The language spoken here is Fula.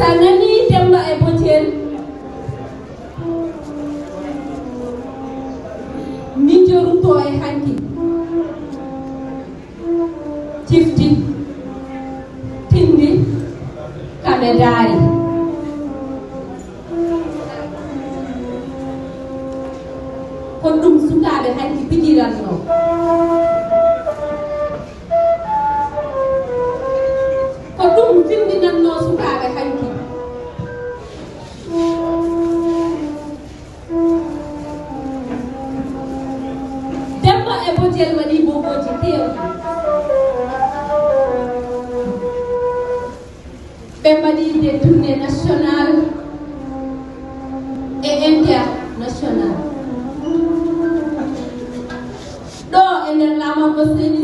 Sanani Demmba e Bojel mijoruto e hanki tifti tindi kane daari ko ɗum sukaaɓe hanki pijiranno ko ɗum findinanno sukaaɓe hanki Demmba e Bojel waɗi boboji kewɗi ɓe mbaɗi des tournées nationales et internationales ɗo e nder laamorgo Seydi